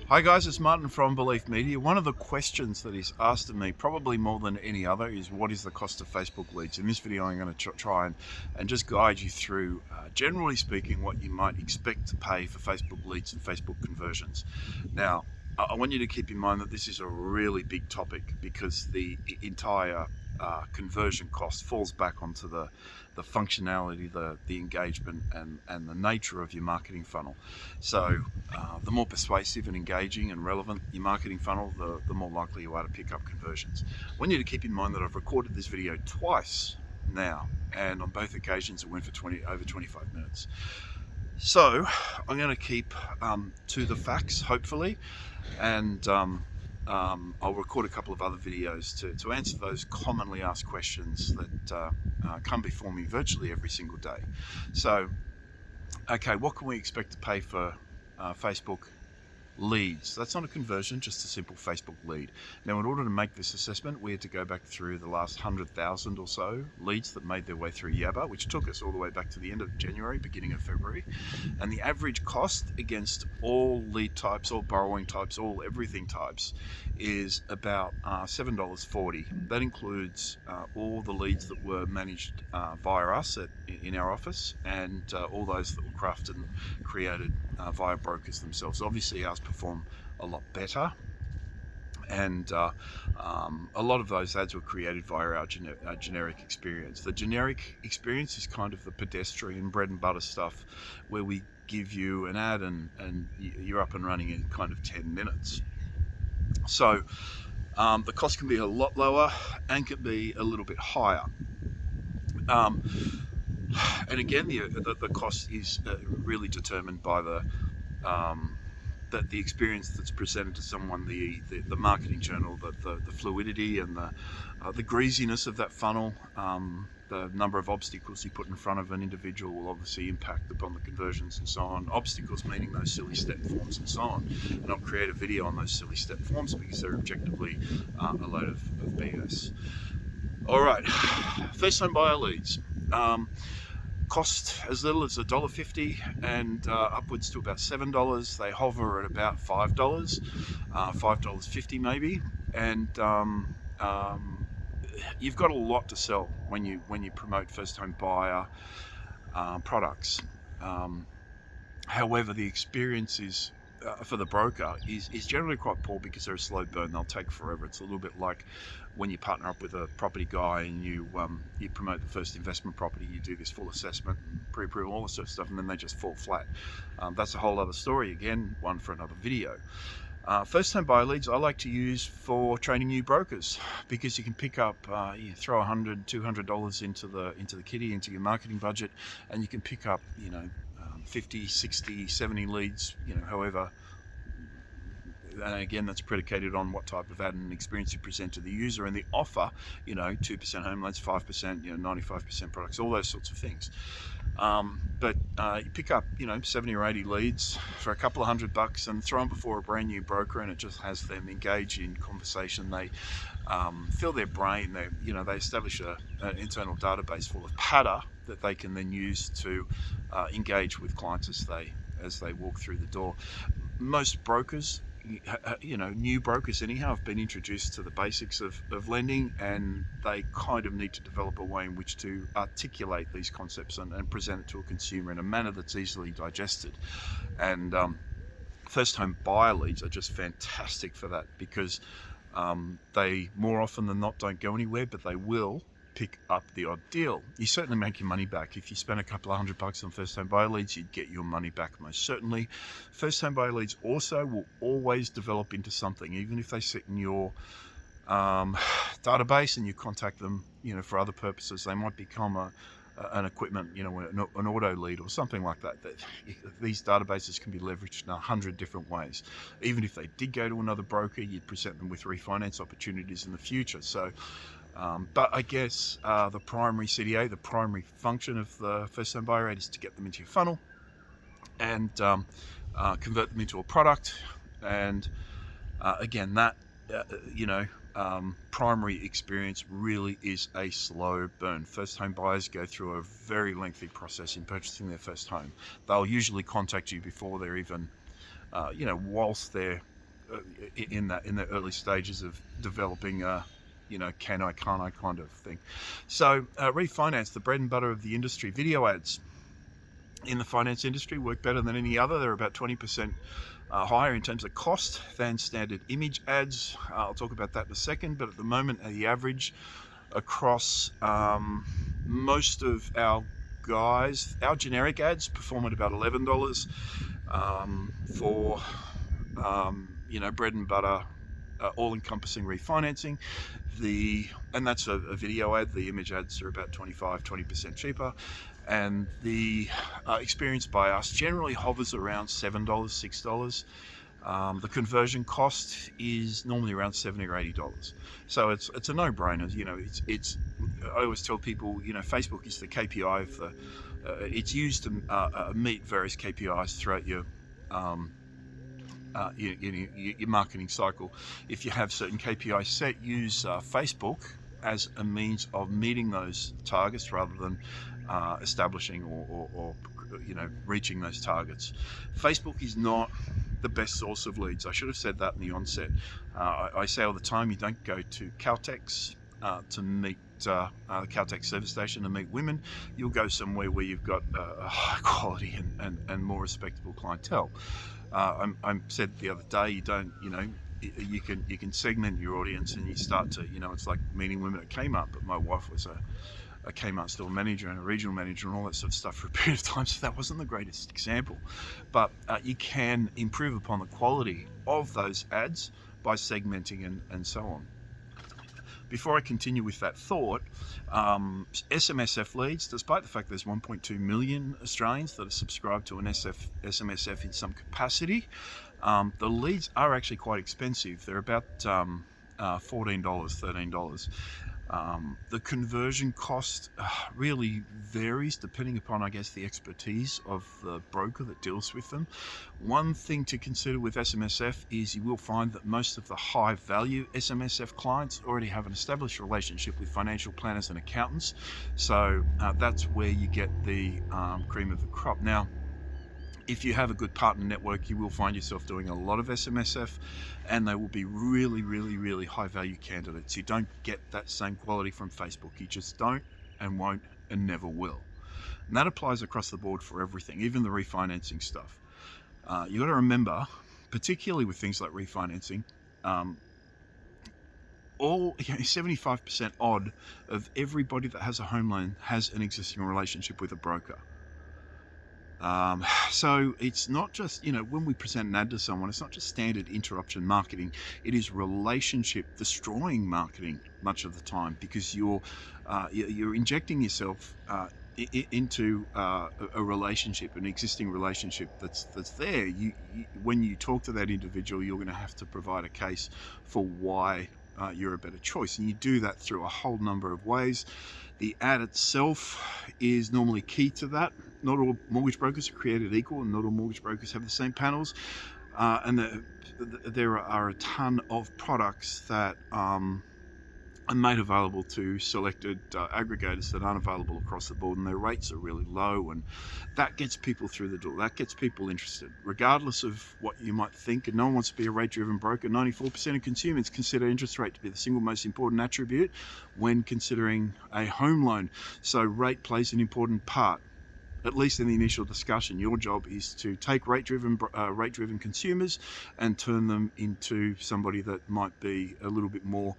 Hi guys, it's Martin from Belief Media. One of the questions that is asked of me, probably more than any other, is what is the cost of Facebook leads? In this video I'm going to try and just guide you through, generally speaking, what you might expect to pay for Facebook leads and Facebook conversions. Now, I want you to keep in mind that this is a really big topic because the entire conversion cost falls back onto the functionality, the engagement, and the nature of your marketing funnel. So the more persuasive and engaging and relevant your marketing funnel, the more likely you are to pick up conversions. I want you to keep in mind that I've recorded this video twice now, and on both occasions it went for over 25 minutes. So I'm going to keep to the facts, hopefully, and I'll record a couple of other videos to answer those commonly asked questions that come before me virtually every single day. So, okay, what can we expect to pay for Facebook leads? That's not a conversion, just a simple Facebook lead. Now, in order to make this assessment, we had to go back through the last 100,000 or so leads that made their way through Yabber, which took us all the way back to the end of January, beginning of February. And the average cost against all lead types, all borrowing types, all everything types, is about $7.40. That includes all the leads that were managed via us in our office, and all those that were crafted and created via brokers themselves. Obviously ours perform a lot better, and a lot of those ads were created via our generic experience. The generic experience is kind of the pedestrian bread and butter stuff where we give you an ad and you're up and running in kind of 10 minutes. So the cost can be a lot lower and can be a little bit higher. And again, the cost is really determined by the experience that's presented to someone, the marketing journal, the fluidity and the greasiness of that funnel. The number of obstacles you put in front of an individual will obviously impact upon the conversions and so on. Obstacles meaning those silly step forms and so on. And I'll create a video on those silly step forms because they're objectively a load of BS. All right, first time buyer leads. Cost as little as $1.50 and upwards to about $7. They hover at about $5, $5.50 maybe, and you've got a lot to sell when you promote first-time buyer products. However, the experience is for the broker is generally quite poor because they're a slow burn. They'll take forever. It's a little bit like when you partner up with a property guy and you promote the first investment property. You do this full assessment, pre-approval, all this sort of stuff, and then they just fall flat. That's a whole other story. Again, one for another video. First-time buyer leads I like to use for training new brokers because you can pick up, you throw $100, $200 into the kitty, into your marketing budget, and you can pick up 50, 60, 70 leads, however. And again, that's predicated on what type of ad and experience you present to the user and the offer, 2% home loans, 5%, 95% products, all those sorts of things. But you pick up, 70 or 80 leads for a couple of $100 and throw them before a brand new broker, and it just has them engage in conversation. They fill their brain. They establish an internal database full of patter that they can then use to engage with clients as they walk through the door. Most brokers, new brokers anyhow, have been introduced to the basics of lending, and they kind of need to develop a way in which to articulate these concepts and present it to a consumer in a manner that's easily digested. And first home buyer leads are just fantastic for that because they more often than not don't go anywhere, but they will pick up the odd deal. You certainly make your money back. If you spend a couple of $100 on first-time buyer leads, you'd get your money back most certainly. First-time buyer leads also will always develop into something, even if they sit in your database and you contact them, for other purposes. They might become an equipment, an auto lead or something like that. These databases can be leveraged in 100 different ways. Even if they did go to another broker, you'd present them with refinance opportunities in the future. So. But I guess the primary CDA, the primary function of the first-time buyer ad is to get them into your funnel and convert them into a product. And again, that primary experience really is a slow burn. First-home buyers go through a very lengthy process in purchasing their first home. They'll usually contact you before they're even, whilst they're in the early stages of developing can I, can't I kind of thing. So refinance, the bread and butter of the industry. Video ads in the finance industry work better than any other. They're about 20% higher in terms of cost than standard image ads. I'll talk about that in a second, but at the moment the average across most of our guys, our generic ads perform at about $11 for bread and butter, all-encompassing refinancing. And that's a video ad. The image ads are about 20% cheaper, and the experience by us generally hovers around $7, $6. The conversion cost is normally around $70 or $80. So it's a no-brainer. It's I always tell people, Facebook is the KPI of the. It's used to meet various KPIs throughout your marketing cycle. If you have certain KPIs set, use Facebook as a means of meeting those targets rather than establishing or reaching those targets. Facebook is not the best source of leads. I should have said that in the onset. I say all the time, you don't go to Caltex to meet the Caltex service station to meet women. You'll go somewhere where you've got a high quality and more respectable clientele. I said the other day, you can segment your audience, and you start to, it's like meeting women at Kmart. But my wife was a Kmart store manager and a regional manager and all that sort of stuff for a period of time, so that wasn't the greatest example. But you can improve upon the quality of those ads by segmenting and so on. Before I continue with that thought, SMSF leads, despite the fact there's 1.2 million Australians that are subscribed to an SMSF in some capacity, the leads are actually quite expensive. They're about $14, $13. The conversion cost really varies depending upon, I guess, the expertise of the broker that deals with them. One thing to consider with SMSF is you will find that most of the high value SMSF clients already have an established relationship with financial planners and accountants. So that's where you get the cream of the crop. Now, if you have a good partner network, you will find yourself doing a lot of SMSF, and they will be really, really, really high value candidates. You don't get that same quality from Facebook. You just don't and won't and never will. And that applies across the board for everything, even the refinancing stuff. You got to remember, particularly with things like refinancing, 75% odd of everybody that has a home loan has an existing relationship with a broker. So it's not just, when we present an ad to someone, it's not just standard interruption marketing. It is relationship destroying marketing much of the time, because you're injecting yourself into a relationship, an existing relationship that's there. When you talk to that individual, you're going to have to provide a case for why you're a better choice, and you do that through a whole number of ways. The ad itself is normally key to that. Not all mortgage brokers are created equal, and not all mortgage brokers have the same panels. And there are a ton of products that are made available to selected aggregators that aren't available across the board, and their rates are really low, and that gets people through the door. That gets people interested, regardless of what you might think. And no one wants to be a rate-driven broker. 94% of consumers consider interest rate to be the single most important attribute when considering a home loan. So rate plays an important part, at least in the initial discussion. Your job is to take rate-driven consumers and turn them into somebody that might be a little bit more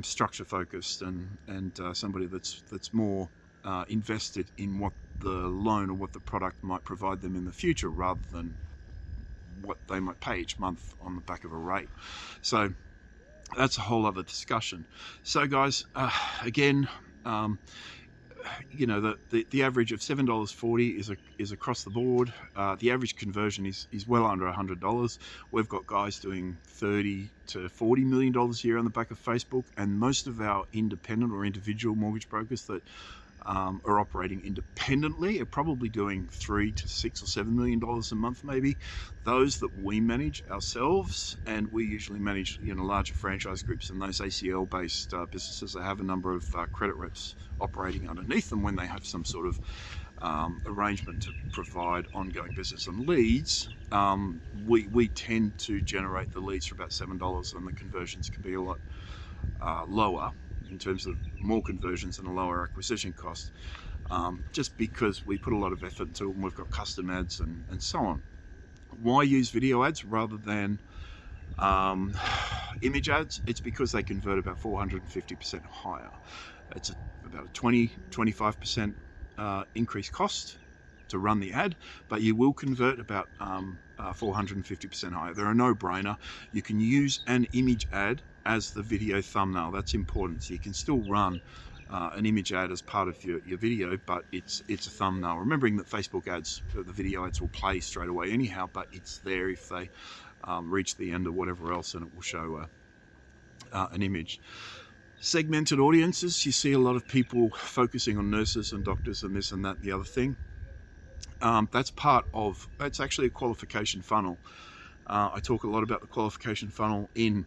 structure focused and somebody that's more invested in what the loan or what the product might provide them in the future, rather than what they might pay each month on the back of a rate. So that's a whole other discussion. So guys, again, the average of $7.40 is across the board. The average conversion is well under $100. We've got guys doing $30 to $40 million a year on the back of Facebook, and most of our independent or individual mortgage brokers that are operating independently are probably doing $3 to $6 or $7 million a month, maybe. Those that we manage ourselves, and we usually manage larger franchise groups and those ACL based businesses that have a number of credit reps operating underneath them when they have some sort of arrangement to provide ongoing business and leads, we tend to generate the leads for about $7, and the conversions can be a lot lower in terms of more conversions and a lower acquisition cost, just because we put a lot of effort into it and we've got custom ads and so on. Why use video ads rather than image ads? It's because they convert about 450% higher. It's about a 20-25% increased cost to run the ad, but you will convert about 450% higher. They're a no-brainer. You can use an image ad as the video thumbnail. That's important. So you can still run an image ad as part of your video, but it's a thumbnail. Remembering that Facebook ads, the video ads will play straight away anyhow, but it's there if they reach the end or whatever else, and it will show an image. Segmented audiences, you see a lot of people focusing on nurses and doctors and this and that and the other thing. That's actually a qualification funnel. I talk a lot about the qualification funnel in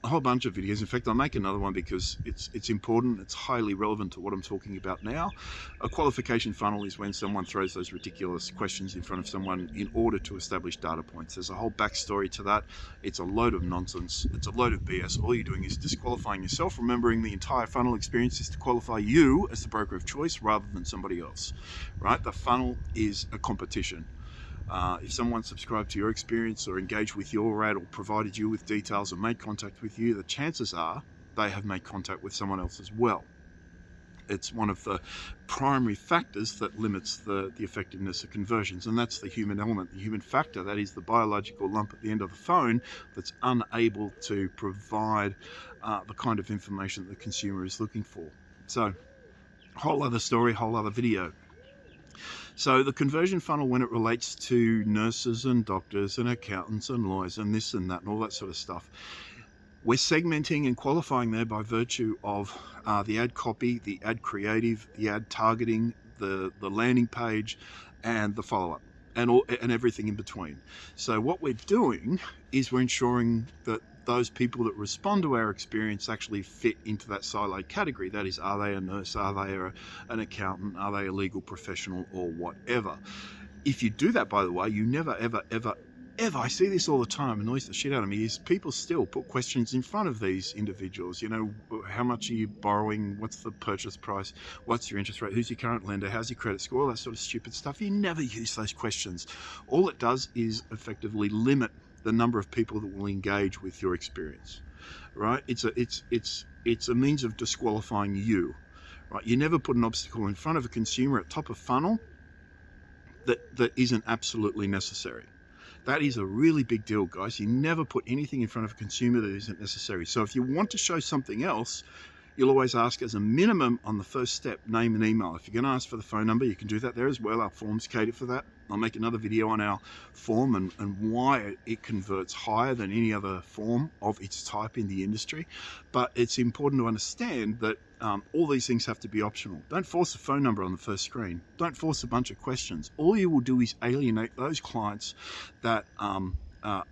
a whole bunch of videos. In fact, I'll make another one because it's important. It's highly relevant to what I'm talking about now. A qualification funnel is when someone throws those ridiculous questions in front of someone in order to establish data points. There's a whole backstory to that. It's a load of nonsense. It's a load of BS. All you're doing is disqualifying yourself. Remembering the entire funnel experience is to qualify you as the broker of choice rather than somebody else, right? The funnel is a competition. If someone subscribed to your experience or engaged with your ad or provided you with details or made contact with you, the chances are they have made contact with someone else as well. It's one of the primary factors that limits the effectiveness of conversions, and that's the human element, the human factor. That is the biological lump at the end of the phone that's unable to provide the kind of information that the consumer is looking for. So, whole other story, whole other video. So the conversion funnel, when it relates to nurses and doctors and accountants and lawyers and this and that and all that sort of stuff, we're segmenting and qualifying there by virtue of the ad copy, the ad creative, the ad targeting, the landing page, and the follow-up, and everything in between. So what we're doing is we're ensuring that those people that respond to our experience actually fit into that siloed category. That is, are they a nurse? Are they an accountant? Are they a legal professional or whatever? If you do that, by the way, you never, ever, ever, ever, I see this all the time, annoys the shit out of me, is people still put questions in front of these individuals. You know, how much are you borrowing? What's the purchase price? What's your interest rate? Who's your current lender? How's your credit score? All that sort of stupid stuff. You never use those questions. All it does is effectively limit the number of people that will engage with your experience, right? It's a means of disqualifying you, right? You never put an obstacle in front of a consumer at top of funnel that isn't absolutely necessary. That is a really big deal, guys. You never put anything in front of a consumer that isn't necessary. So if you want to show something else, you'll always ask as a minimum on the first step, name and email. If you're going to ask for the phone number, you can do that there as well. Our forms cater for that. I'll make another video on our form and why it converts higher than any other form of its type in the industry. But it's important to understand that all these things have to be optional. Don't force a phone number on the first screen. Don't force a bunch of questions. All you will do is alienate those clients that are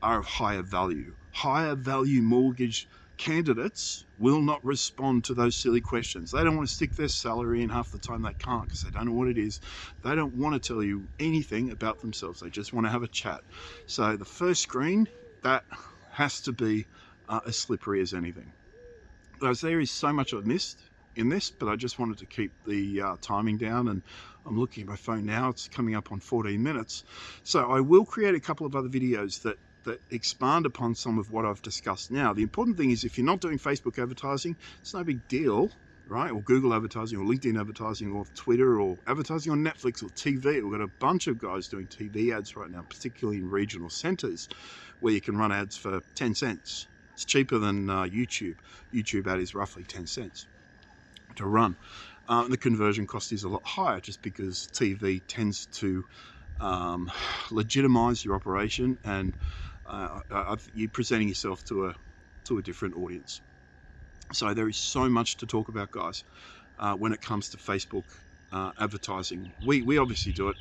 of higher value. Higher value mortgage candidates will not respond to those silly questions. They don't want to stick their salary in, half the time they can't because they don't know what it is. They don't want to tell you anything about themselves. They just want to have a chat. So the first screen, that has to be as slippery as anything. Guys, there is so much I've missed in this, but I just wanted to keep the timing down, and I'm looking at my phone now. It's coming up on 14 minutes. So I will create a couple of other videos that expand upon some of what I've discussed now. The important thing is, if you're not doing Facebook advertising, it's no big deal, right? Or Google advertising, or LinkedIn advertising, or Twitter, or advertising on Netflix or TV. We've got a bunch of guys doing TV ads right now, particularly in regional centers, where you can run ads for 10 cents. It's cheaper than YouTube. YouTube ad is roughly 10 cents to run. The conversion cost is a lot higher, just because TV tends to legitimize your operation, and you're presenting yourself to a different audience. So there is so much to talk about, guys, when it comes to Facebook advertising. We obviously do it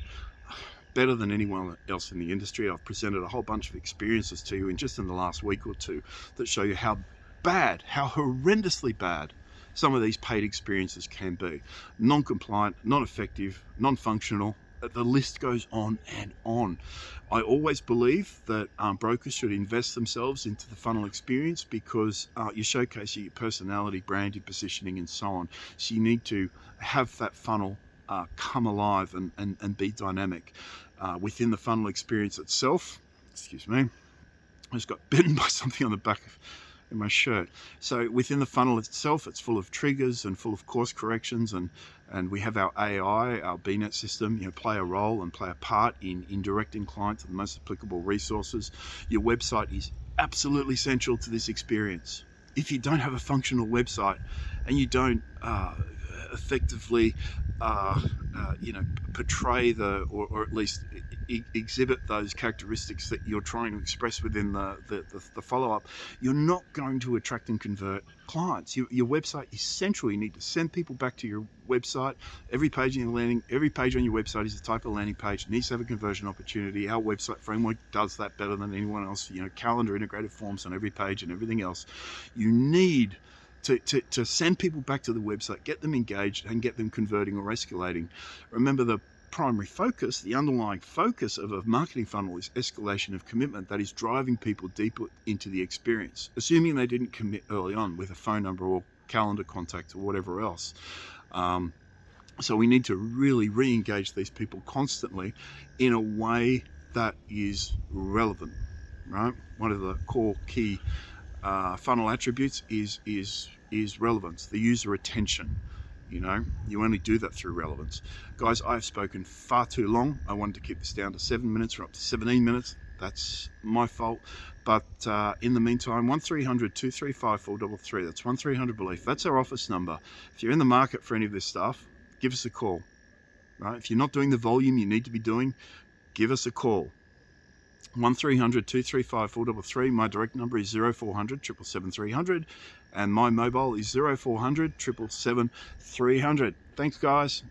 better than anyone else in the industry. I've presented a whole bunch of experiences to you in the last week or two that show you how horrendously bad some of these paid experiences can be. Non-compliant, non-effective, non-functional. The list goes on and on. I always believe that brokers should invest themselves into the funnel experience because you showcase your personality, brand, your positioning, and so on. So you need to have that funnel come alive and be dynamic. Within the funnel experience itself, excuse me, I just got bitten by something on the back of in my shirt. So within the funnel itself, it's full of triggers and full of course corrections, and we have our AI, our BNet system, play a role and play a part in directing clients to the most applicable resources. Your website is absolutely central to this experience. If you don't have a functional website and you don't effectively portray or at least exhibit those characteristics that you're trying to express within the follow-up, you're not going to attract and convert clients. Your website is central. You need to send people back to your website. Every page on your website is a type of landing page. It needs to have a conversion opportunity. Our website framework does that better than anyone else. Calendar, integrated forms on every page and everything else. You need to send people back to the website, get them engaged and get them converting or escalating. Remember, the primary focus, the underlying focus of a marketing funnel is escalation of commitment. That is driving people deeper into the experience, assuming they didn't commit early on with a phone number or calendar contact or whatever else. So we need to really re-engage these people constantly in a way that is relevant, right? One of the core key funnel attributes is relevance, the user attention. You only do that through relevance. Guys, I've spoken far too long. I wanted to keep this down to 7 minutes. We're up to 17 minutes. That's my fault. But in the meantime, 1300 235 433. That's 1300 Belief. That's our office number. If you're in the market for any of this stuff, give us a call. Right? If you're not doing the volume you need to be doing, give us a call. 1300 235 433. My direct number is 0400 777 300, and my mobile is 0400 777 300. Thanks, guys.